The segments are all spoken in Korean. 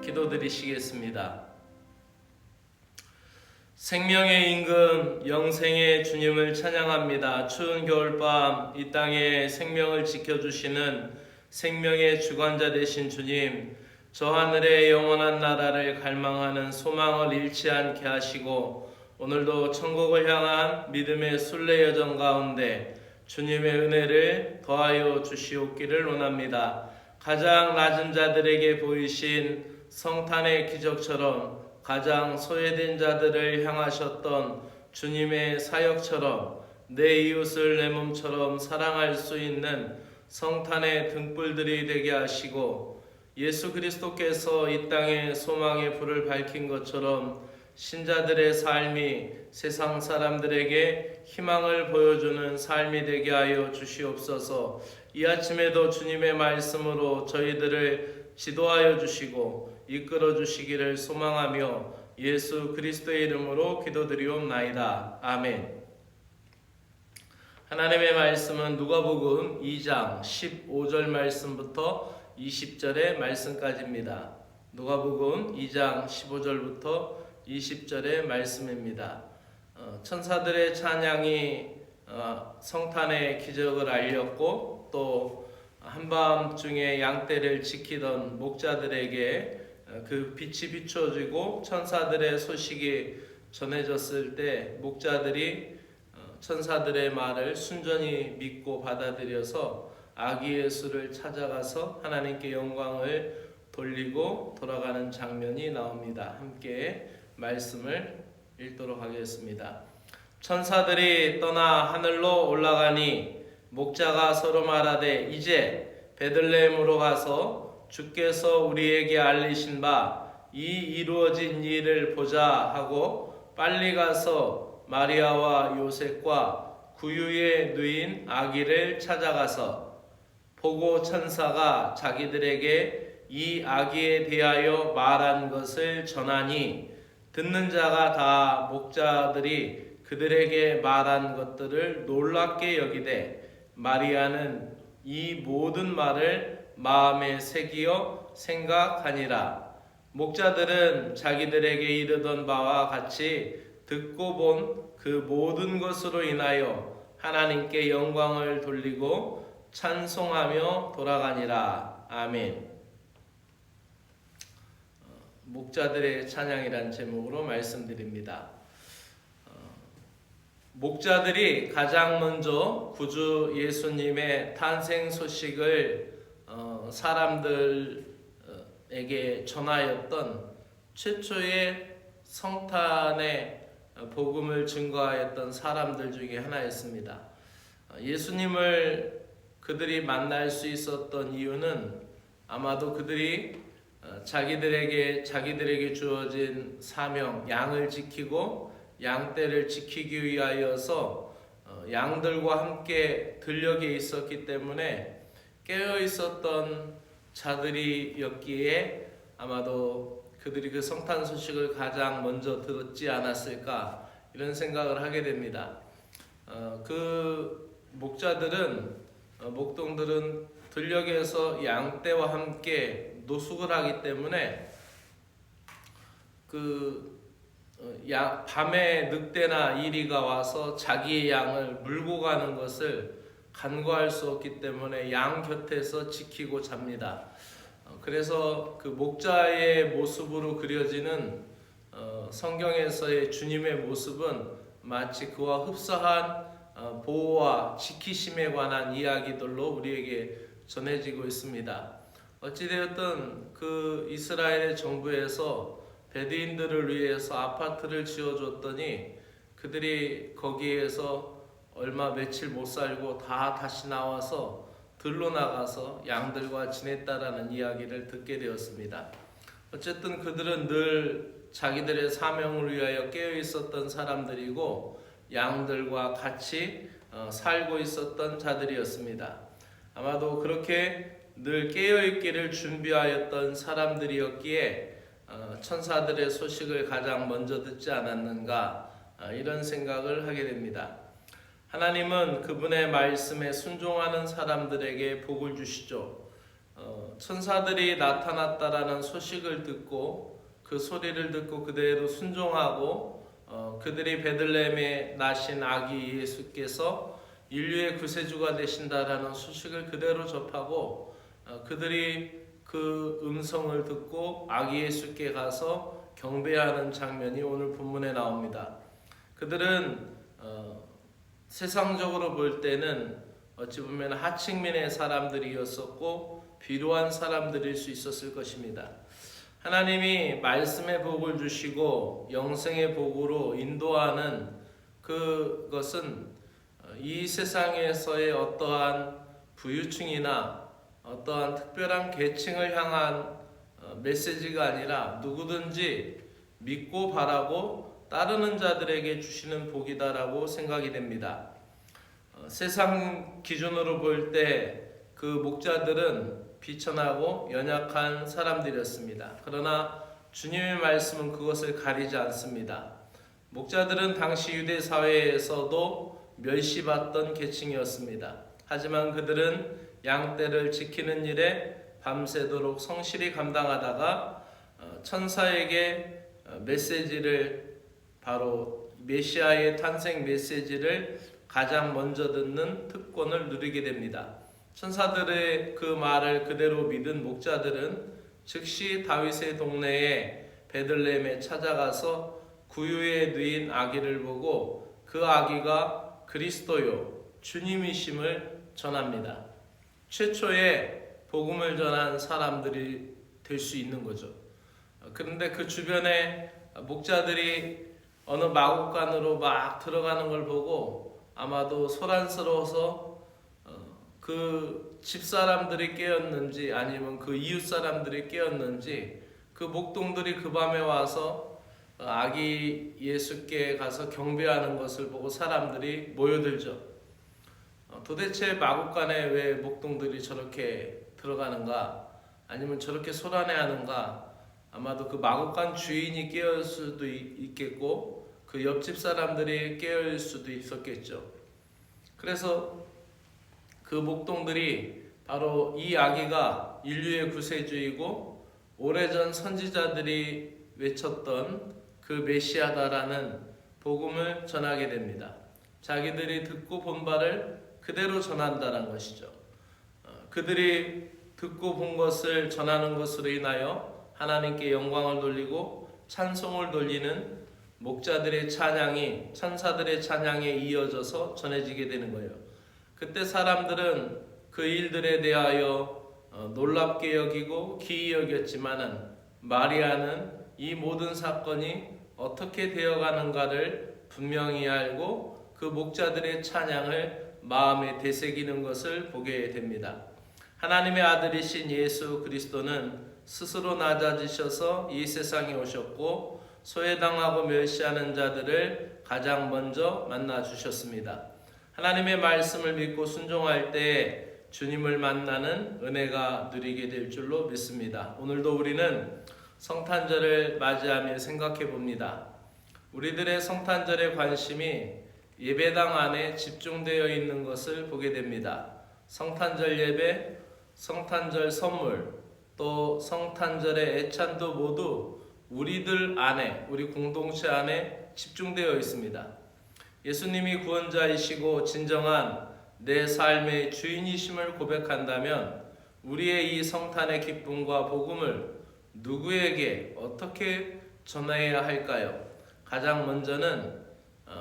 기도드리시겠습니다. 생명의 임금 영생의 주님을 찬양합니다. 추운 겨울밤 이 땅에 생명을 지켜주시는 생명의 주관자 되신 주님, 저 하늘의 영원한 나라를 갈망하는 소망을 잃지 않게 하시고 오늘도 천국을 향한 믿음의 순례 여정 가운데 주님의 은혜를 더하여 주시옵기를 원합니다. 가장 낮은 자들에게 보이신 성탄의 기적처럼 가장 소외된 자들을 향하셨던 주님의 사역처럼 내 이웃을 내 몸처럼 사랑할 수 있는 성탄의 등불들이 되게 하시고, 예수 그리스도께서 이 땅에 소망의 불을 밝힌 것처럼 신자들의 삶이 세상 사람들에게 희망을 보여주는 삶이 되게 하여 주시옵소서. 이 아침에도 주님의 말씀으로 저희들을 지도하여 주시고 이끌어 주시기를 소망하며 예수 그리스도의 이름으로 기도드리옵나이다. 아멘. 하나님의 말씀은 누가복음 2장 15절 말씀부터 20절의 말씀까지입니다. 누가복음 2장 15절부터 20절의 말씀입니다. 천사들의 찬양이 성탄의 기적을 알렸고, 또 한밤중에 양떼를 지키던 목자들에게 그 빛이 비춰지고 천사들의 소식이 전해졌을 때 목자들이 천사들의 말을 순전히 믿고 받아들여서 아기 예수를 찾아가서 하나님께 영광을 돌리고 돌아가는 장면이 나옵니다. 함께 말씀을 읽도록 하겠습니다. 천사들이 떠나 하늘로 올라가니 목자가 서로 말하되 이제 베들레헴으로 가서 주께서 우리에게 알리신 바 이 이루어진 일을 보자 하고 빨리 가서 마리아와 요셉과 구유에 누인 아기를 찾아가서 보고 천사가 자기들에게 이 아기에 대하여 말한 것을 전하니, 듣는 자가 다 목자들이 그들에게 말한 것들을 놀랍게 여기되 마리아는 이 모든 말을 마음에 새기어 생각하니라. 목자들은 자기들에게 이르던 바와 같이 듣고 본 그 모든 것으로 인하여 하나님께 영광을 돌리고 찬송하며 돌아가니라. 아멘. 목자들의 찬양이란 제목으로 말씀드립니다. 목자들이 가장 먼저 구주 예수님의 탄생 소식을 사람들에게 전하였던 최초의 성탄의 복음을 증거하였던 사람들 중에 하나였습니다. 예수님을 그들이 만날 수 있었던 이유는 아마도 그들이 자기들에게 주어진 사명, 양을 지키고 양떼를 지키기 위하여서 양들과 함께 들녘에 있었기 때문에 깨어 있었던 자들이었기에 아마도 그들이 그 성탄 소식을 가장 먼저 들었지 않았을까, 이런 생각을 하게 됩니다. 그 목동들은 들녘에서 양떼와 함께 노숙을 하기 때문에 밤에 늑대나 이리가 와서 자기의 양을 물고 가는 것을 간과할 수 없기 때문에 양 곁에서 지키고 잡니다. 그래서 그 목자의 모습으로 그려지는 성경에서의 주님의 모습은 마치 그와 흡사한 보호와 지키심에 관한 이야기들로 우리에게 전해지고 있습니다. 어찌되었든 그 이스라엘의 정부에서 베두인들을 위해서 아파트를 지어줬더니 그들이 거기에서 며칠 못 살고 다시 나와서 들로 나가서 양들과 지냈다라는 이야기를 듣게 되었습니다. 어쨌든 그들은 늘 자기들의 사명을 위하여 깨어 있었던 사람들이고 양들과 같이 살고 있었던 자들이었습니다. 아마도 그렇게 늘 깨어있기를 준비하였던 사람들이었기에 천사들의 소식을 가장 먼저 듣지 않았는가, 이런 생각을 하게 됩니다. 하나님은 그분의 말씀에 순종하는 사람들에게 복을 주시죠. 천사들이 나타났다라는 소식을 듣고 그 소리를 듣고 그대로 순종하고 그들이 베들레헴에 나신 아기 예수께서 인류의 구세주가 되신다라는 소식을 그대로 접하고 그들이 그 음성을 듣고 아기 예수께 가서 경배하는 장면이 오늘 본문에 나옵니다. 그들은 세상적으로 볼 때는 어찌 보면 하층민의 사람들이었었고 비루한 사람들일 수 있었을 것입니다. 하나님이 말씀의 복을 주시고 영생의 복으로 인도하는 그것은 이 세상에서의 어떠한 부유층이나 어떠한 특별한 계층을 향한 메시지가 아니라 누구든지 믿고 바라고 따르는 자들에게 주시는 복이다라고 생각이 됩니다. 세상 기준으로 볼 때 그 목자들은 비천하고 연약한 사람들이었습니다. 그러나 주님의 말씀은 그것을 가리지 않습니다. 목자들은 당시 유대 사회에서도 멸시받던 계층이었습니다. 하지만 그들은 양떼를 지키는 일에 밤새도록 성실히 감당하다가 천사에게 메시지를, 바로 메시아의 탄생 메시지를 가장 먼저 듣는 특권을 누리게 됩니다. 천사들의 그 말을 그대로 믿은 목자들은 즉시 다윗의 동네에 베들레헴에 찾아가서 구유에 누인 아기를 보고 그 아기가 그리스도요 주님이심을 전합니다. 최초의 복음을 전한 사람들이 될 수 있는 거죠. 그런데 그 주변에 목자들이 어느 마구간으로 막 들어가는 걸 보고 아마도 소란스러워서 그 집사람들이 깨었는지 아니면 그 이웃사람들이 깨었는지 그 목동들이 그 밤에 와서 아기 예수께 가서 경배하는 것을 보고 사람들이 모여들죠. 도대체 마구간에 왜 목동들이 저렇게 들어가는가, 아니면 저렇게 소란해하는가. 아마도 그 마구간 주인이 깨어있을 수도 있겠고 그 옆집 사람들이 깨어있을 수도 있었겠죠. 그래서 그 목동들이 바로 이 아기가 인류의 구세주이고 오래전 선지자들이 외쳤던 그 메시아다라는 복음을 전하게 됩니다. 자기들이 듣고 본 바를 그대로 전한다는 것이죠. 그들이 듣고 본 것을 전하는 것으로 인하여 하나님께 영광을 돌리고 찬송을 돌리는 목자들의 찬양이 천사들의 찬양에 이어져서 전해지게 되는 거예요. 그때 사람들은 그 일들에 대하여 놀랍게 여기고 기이 여겼지만은 마리아는 이 모든 사건이 어떻게 되어가는가를 분명히 알고 그 목자들의 찬양을 마음에 되새기는 것을 보게 됩니다. 하나님의 아들이신 예수 그리스도는 스스로 낮아지셔서 이 세상에 오셨고 소외당하고 멸시하는 자들을 가장 먼저 만나 주셨습니다. 하나님의 말씀을 믿고 순종할 때 주님을 만나는 은혜가 누리게 될 줄로 믿습니다. 오늘도 우리는 성탄절을 맞이하며 생각해 봅니다. 우리들의 성탄절의 관심이 예배당 안에 집중되어 있는 것을 보게 됩니다. 성탄절 예배, 성탄절 선물, 또 성탄절의 애찬도 모두 우리들 안에, 우리 공동체 안에 집중되어 있습니다. 예수님이 구원자이시고 진정한 내 삶의 주인이심을 고백한다면 우리의 이 성탄의 기쁨과 복음을 누구에게 어떻게 전해야 할까요? 가장 먼저는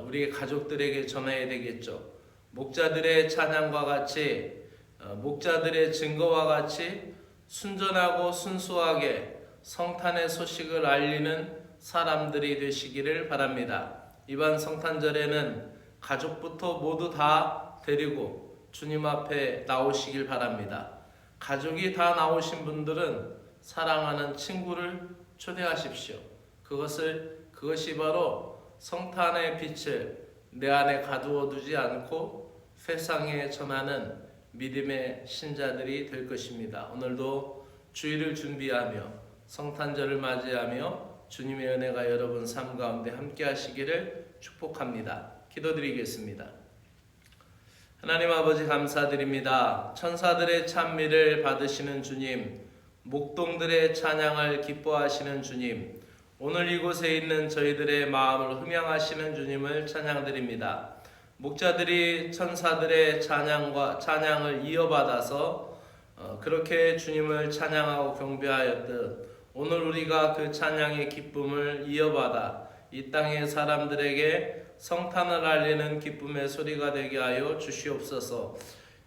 우리 가족들에게 전해야 되겠죠. 목자들의 찬양과 같이, 목자들의 증거와 같이 순전하고 순수하게 성탄의 소식을 알리는 사람들이 되시기를 바랍니다. 이번 성탄절에는 가족부터 모두 다 데리고 주님 앞에 나오시길 바랍니다. 가족이 다 나오신 분들은 사랑하는 친구를 초대하십시오. 그것이 바로 성탄의 빛을 내 안에 가두어 두지 않고 세상에 전하는 믿음의 신자들이 될 것입니다. 오늘도 주일을 준비하며 성탄절을 맞이하며 주님의 은혜가 여러분 삶 가운데 함께 하시기를 축복합니다. 기도드리겠습니다. 하나님 아버지 감사드립니다. 천사들의 찬미를 받으시는 주님, 목동들의 찬양을 기뻐하시는 주님, 오늘 이곳에 있는 저희들의 마음을 흠양하시는 주님을 찬양드립니다. 목자들이 천사들의 찬양을 이어받아서 그렇게 주님을 찬양하고 경배하였듯 오늘 우리가 그 찬양의 기쁨을 이어받아 이 땅의 사람들에게 성탄을 알리는 기쁨의 소리가 되게 하여 주시옵소서.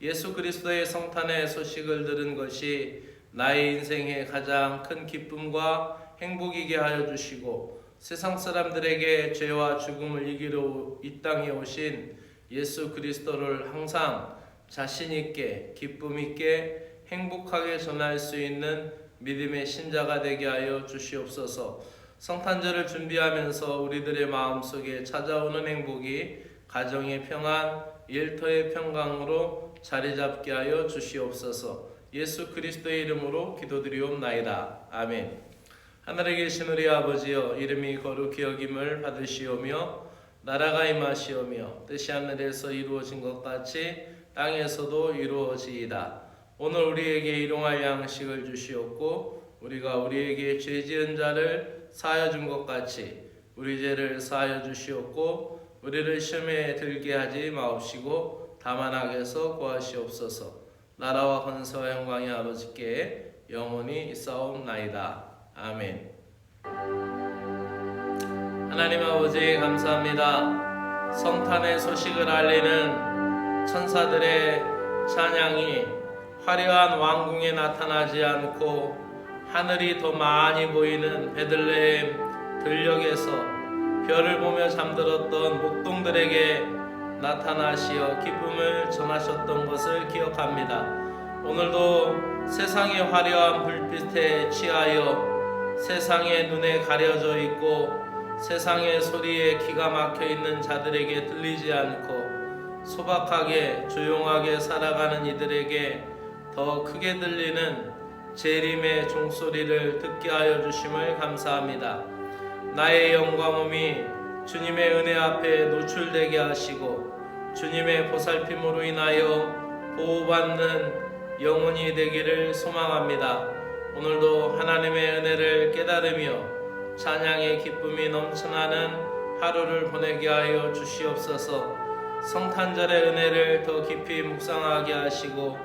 예수 그리스도의 성탄의 소식을 들은 것이 나의 인생의 가장 큰 기쁨과 행복이게 하여 주시고 세상 사람들에게 죄와 죽음을 이기러 이 땅에 오신 예수 그리스도를 항상 자신 있게 기쁨 있게 행복하게 전할 수 있는 믿음의 신자가 되게 하여 주시옵소서. 성탄절을 준비하면서 우리들의 마음속에 찾아오는 행복이 가정의 평안, 일터의 평강으로 자리 잡게 하여 주시옵소서. 예수 그리스도의 이름으로 기도드리옵나이다. 아멘. 하늘에 계신 우리 아버지여, 이름이 거룩히 여김을 받으시오며 나라가 임하시오며 뜻이 하늘에서 이루어진 것 같이 땅에서도 이루어지이다. 오늘 우리에게 일용할 양식을 주시옵고 우리가 우리에게 죄 지은 자를 사하여 준 것 같이 우리 죄를 사하여 주시옵고 우리를 시험에 들게 하지 마옵시고 다만 악에서 구하시옵소서. 나라와 권세와 영광이 아버지께 영원히 있사옵나이다. 아멘. 하나님 아버지 감사합니다. 성탄의 소식을 알리는 천사들의 찬양이 화려한 왕궁에 나타나지 않고 하늘이 더 많이 보이는 베들레헴 들녘에서 별을 보며 잠들었던 목동들에게 나타나시어 기쁨을 전하셨던 것을 기억합니다. 오늘도 세상의 화려한 불빛에 취하여 세상의 눈에 가려져 있고 세상의 소리에 기가 막혀 있는 자들에게 들리지 않고 소박하게 조용하게 살아가는 이들에게 더 크게 들리는 재림의 종소리를 듣게 하여 주심을 감사합니다. 나의 영과 몸이 주님의 은혜 앞에 노출되게 하시고 주님의 보살핌으로 인하여 보호받는 영혼이 되기를 소망합니다. 오늘도 하나님의 은혜를 깨달으며 찬양의 기쁨이 넘쳐나는 하루를 보내게 하여 주시옵소서. 성탄절의 은혜를 더 깊이 묵상하게 하시고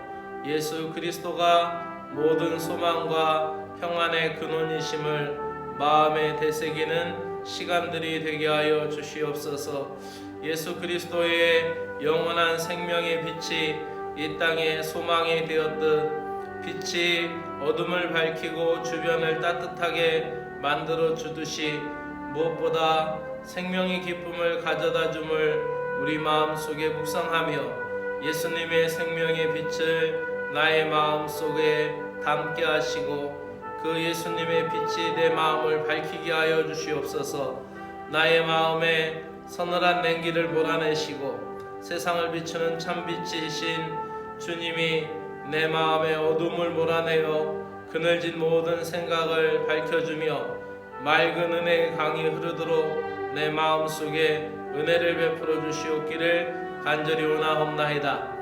예수 그리스도가 모든 소망과 평안의 근원이심을 마음에 되새기는 시간들이 되게 하여 주시옵소서. 예수 그리스도의 영원한 생명의 빛이 이 땅에 소망이 되었듯 빛이 어둠을 밝히고 주변을 따뜻하게 만들어 주듯이 무엇보다 생명의 기쁨을 가져다 줌을 우리 마음속에 묵상하며 예수님의 생명의 빛을 나의 마음속에 담게 하시고 그 예수님의 빛이 내 마음을 밝히게 하여 주시옵소서. 나의 마음에 서늘한 냉기를 몰아내시고 세상을 비추는 참빛이신 주님이 내 마음의 어둠을 몰아내어 그늘진 모든 생각을 밝혀주며 맑은 은혜의 강이 흐르도록 내 마음속에 은혜를 베풀어 주시옵기를 간절히 원하옵나이다.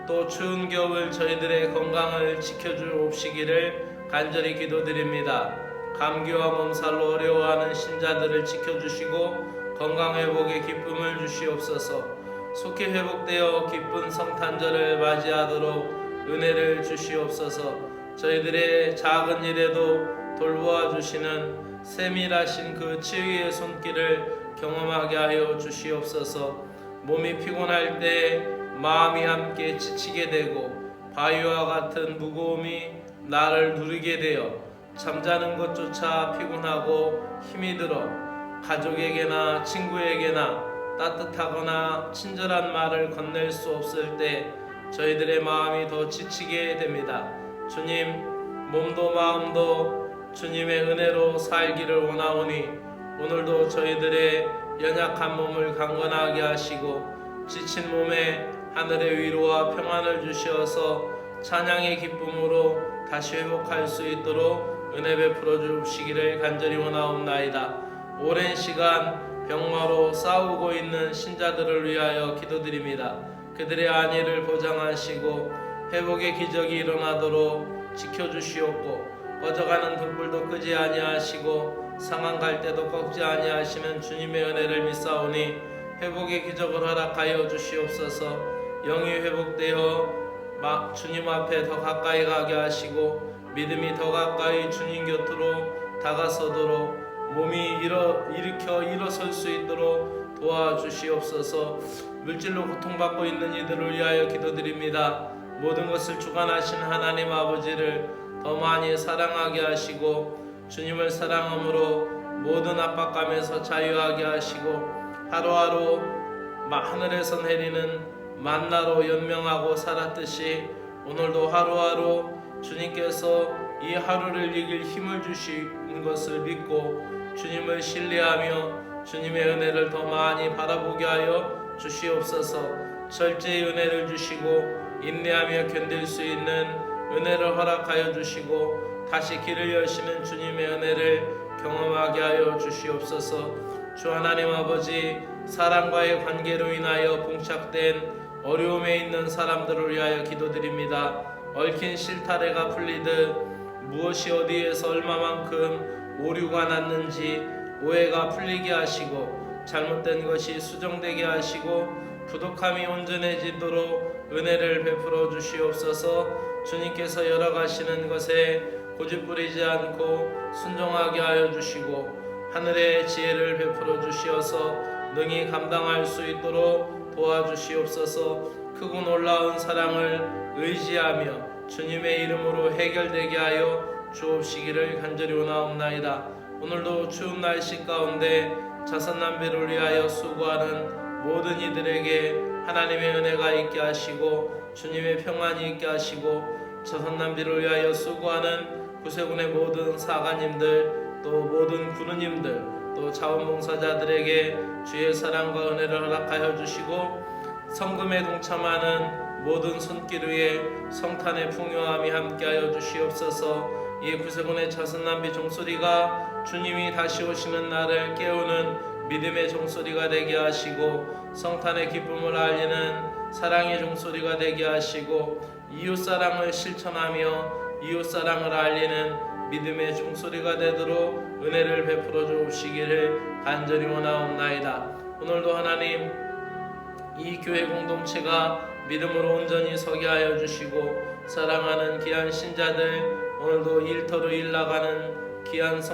또 추운 겨울 저희들의 건강을 지켜주옵시기를 간절히 기도드립니다. 감기와 몸살로 어려워하는 신자들을 지켜주시고 건강회복의 기쁨을 주시옵소서. 속히 회복되어 기쁜 성탄절을 맞이하도록 은혜를 주시옵소서. 저희들의 작은 일에도 돌보아 주시는 세밀하신 그 치유의 손길을 경험하게 하여 주시옵소서. 몸이 피곤할 때 마음이 함께 지치게 되고 바위와 같은 무거움이 나를 누르게 되어 잠자는 것조차 피곤하고 힘이 들어 가족에게나 친구에게나 따뜻하거나 친절한 말을 건넬 수 없을 때 저희들의 마음이 더 지치게 됩니다. 주님, 몸도 마음도 주님의 은혜로 살기를 원하오니 오늘도 저희들의 연약한 몸을 강건하게 하시고 지친 몸에 하늘의 위로와 평안을 주시어서 찬양의 기쁨으로 다시 회복할 수 있도록 은혜 베풀어 주시기를 간절히 원하옵나이다. 오랜 시간 병마로 싸우고 있는 신자들을 위하여 기도드립니다. 그들의 안위를 보장하시고 회복의 기적이 일어나도록 지켜주시옵고 꺼져가는 등불도 끄지 아니하시고 상한 갈대도 꺾지 아니하시는 주님의 은혜를 믿사오니 회복의 기적을 허락하여 주시옵소서. 영이 회복되어 주님 앞에 더 가까이 가게 하시고 믿음이 더 가까이 주님 곁으로 다가서도록 몸이 일으켜 일어설 수 있도록 도와주시옵소서. 물질로 고통받고 있는 이들을 위하여 기도드립니다. 모든 것을 주관하신 하나님 아버지를 더 많이 사랑하게 하시고 주님을 사랑함으로 모든 압박감에서 자유하게 하시고 하루하루 하늘에서 내리는 만나로 연명하고 살았듯이 오늘도 하루하루 주님께서 이 하루를 이길 힘을 주시는 것을 믿고 주님을 신뢰하며 주님의 은혜를 더 많이 바라보게 하여 주시옵소서. 절제의 은혜를 주시고 인내하며 견딜 수 있는 은혜를 허락하여 주시고 다시 길을 여시는 주님의 은혜를 경험하게 하여 주시옵소서. 주 하나님 아버지, 사람과의 관계로 인하여 봉착된 어려움에 있는 사람들을 위하여 기도드립니다. 얽힌 실타래가 풀리듯 무엇이 어디에서 얼마만큼 오류가 났는지 오해가 풀리게 하시고 잘못된 것이 수정되게 하시고 부족함이 온전해지도록 은혜를 베풀어 주시옵소서. 주님께서 열어가시는 것에 고집부리지 않고 순종하게 하여 주시고 하늘의 지혜를 베풀어 주시어서 능히 감당할 수 있도록 도와주시옵소서. 크고 놀라운 사랑을 의지하며 주님의 이름으로 해결되게 하여 주옵시기를 간절히 원하옵나이다. 오늘도 추운 날씨 가운데 자선난비를 위하여 수고하는 모든 이들에게 하나님의 은혜가 있게 하시고 주님의 평안이 있게 하시고 자선난비를 위하여 수고하는 구세군의 모든 사관님들 또 모든 군우님들 또 자원봉사자들에게 주의 사랑과 은혜를 허락하여 주시고 성금에 동참하는 모든 손길 위에 성탄의 풍요함이 함께하여 주시옵소서. 이 구세군의 자선난비 종소리가 주님이 다시 오시는 날을 깨우는 믿음의 종소리가 되게 하시고 성탄의 기쁨을 알리는 사랑의 종소리가 되게 하시고 이웃사랑을 실천하며 이웃사랑을 알리는 믿음의 종소리가 되도록 은혜를 베풀어 주옵시기를 간절히 원하옵나이다. 오늘도 하나님 이 교회 공동체가 믿음으로 온전히 서게 하여 주시고 사랑하는 귀한 신자들 오늘도 일터로 일 나가는 귀한 성